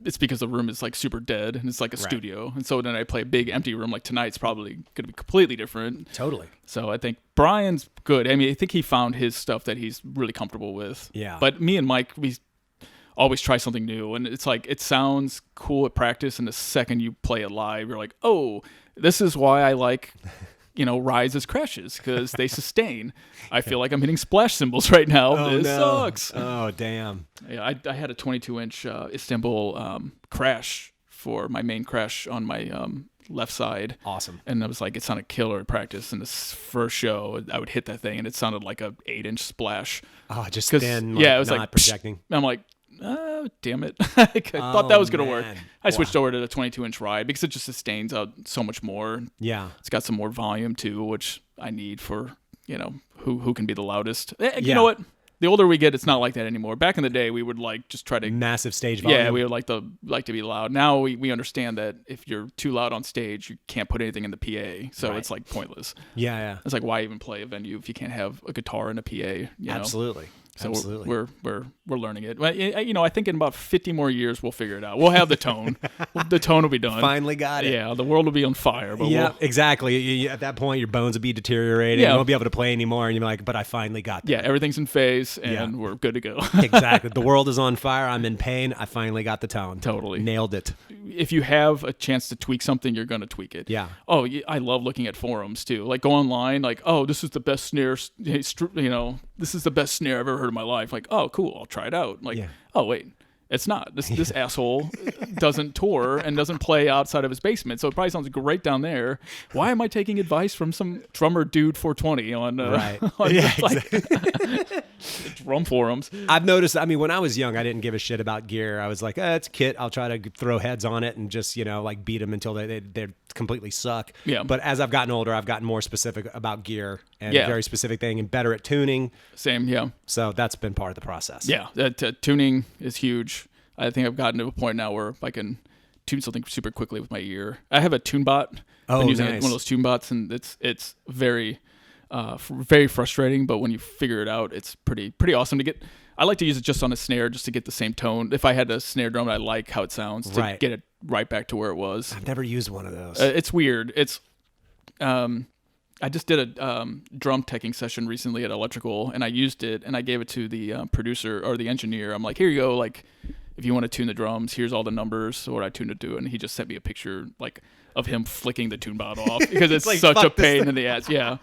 it's because the room is like super dead and it's like a studio. And so then I play a big empty room like tonight's probably going to be completely different. Totally. So I think Brian's good. I mean, I think he found his stuff that he's really comfortable with. Yeah. But me and Mike, we always try something new. And it's like, it sounds cool at practice. And the second you play it live, you're like, oh, this is why I like... rises crashes because they sustain. I feel like I'm hitting splash cymbals right now. Oh, this sucks. Oh, damn. Yeah, I had a 22-inch Istanbul crash for my main crash on my left side. Awesome. And I was like, it sounded killer at practice. In this first show, I would hit that thing, and it sounded like a 8-inch splash. Oh, just thin, it was not like projecting. I'm like, oh, damn it. I thought that was going to work. Man. I switched over to the 22-inch ride because it just sustains out so much more. Yeah. It's got some more volume, too, which I need for, who can be the loudest. You know what? The older we get, it's not like that anymore. Back in the day, we would just try to... Massive stage volume. Yeah, we would like to be loud. Now we understand that if you're too loud on stage, you can't put anything in the PA. So it's like pointless. Yeah. It's like, why even play a venue if you can't have a guitar and a PA? You know? Absolutely. So Absolutely. we're learning it. I think in about 50 more years we'll figure it out. We'll have the tone. The tone will be done. Finally got it. Yeah, the world will be on fire. But exactly. At that point, your bones will be deteriorating. You won't be able to play anymore, and you're like, "But I finally got that." Yeah, everything's in phase, and we're good to go. Exactly. The world is on fire. I'm in pain. I finally got the tone. Totally Nailed it. If you have a chance to tweak something, you're going to tweak it. Yeah. Oh, I love looking at forums too. Like go online, like, oh, this is the best snare. This is the best snare I've ever heard in my life. Like, oh, cool, I'll try it out. Like, oh wait, it's not. This asshole doesn't tour and doesn't play outside of his basement, so it probably sounds great down there. Why am I taking advice from some drummer dude 420 on drum forums? I've noticed. I mean, when I was young, I didn't give a shit about gear. I was like, it's a kit. I'll try to throw heads on it and just beat them until they completely suck. Yeah. But as I've gotten older, I've gotten more specific about gear and very specific thing and better at tuning. Same. Yeah. So that's been part of the process. Yeah. Tuning is huge. I think I've gotten to a point now where I can tune something super quickly with my ear. I have a tune bot. Oh, I'm using nice. one of those tune bots, and it's very, very frustrating. But when you figure it out, it's pretty awesome to get. I like to use it just on a snare, just to get the same tone. If I had a snare drum, I like how it sounds to get it right back to where it was. I've never used one of those. It's weird. It's, I just did a drum teching session recently at Electrical, and I used it, and I gave it to the producer or the engineer. I'm like, here you go. Like, if you want to tune the drums, here's all the numbers, what I tuned it to. And he just sent me a picture, like, of him flicking the tune bot off because it's like, such a pain in the ass. Yeah.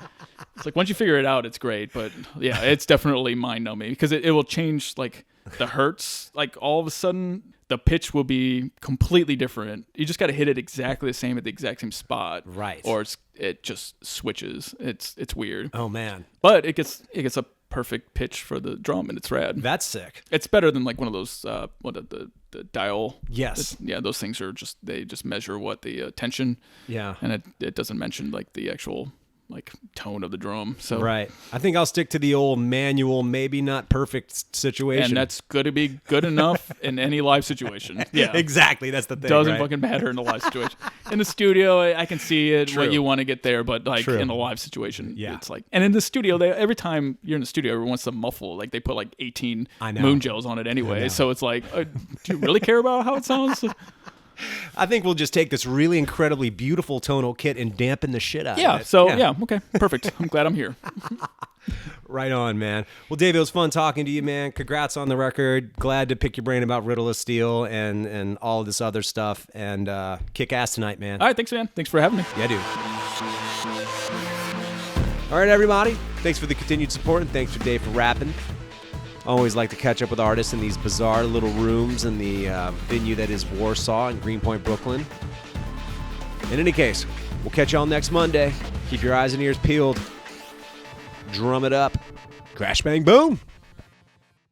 It's like, once you figure it out, it's great. But yeah, it's definitely mind-numbing because it will change, like, the hertz. Like, all of a sudden, the pitch will be completely different. You just got to hit it exactly the same at the exact same spot. Right. Or it just switches. It's weird. Oh, man. But it gets a perfect pitch for the drum, and it's rad. That's sick. It's better than like one of those the dial. Yes. Those things are they just measure what the tension. Yeah. And it doesn't mention like the actual like tone of the drum. So right. I think I'll stick to the old manual, maybe not perfect situation. And that's going to be good enough in any live situation. Yeah. Exactly. That's the thing. Doesn't fucking matter in a live situation. In the studio, I can see it, what you want to get there, but like in a live situation, it's like, and in the studio, every time you're in the studio, everyone wants to muffle. Like they put like 18 moon gels on it anyway. So it's like, do you really care about how it sounds? I think we'll just take this really incredibly beautiful tonal kit and dampen the shit out of it. So okay, perfect. I'm glad I'm here. Right on, man. Well, Dave, it was fun talking to you, man. Congrats on the record. Glad to pick your brain about Riddle of Steel and all of this other stuff. And kick ass tonight, man. All right, thanks, man. Thanks for having me. Yeah, dude. All right, everybody. Thanks for the continued support, and thanks for Dave for rapping. Always like to catch up with artists in these bizarre little rooms in the venue that is Warsaw in Greenpoint, Brooklyn. In any case, we'll catch y'all next Monday. Keep your eyes and ears peeled. Drum it up. Crash, bang, boom.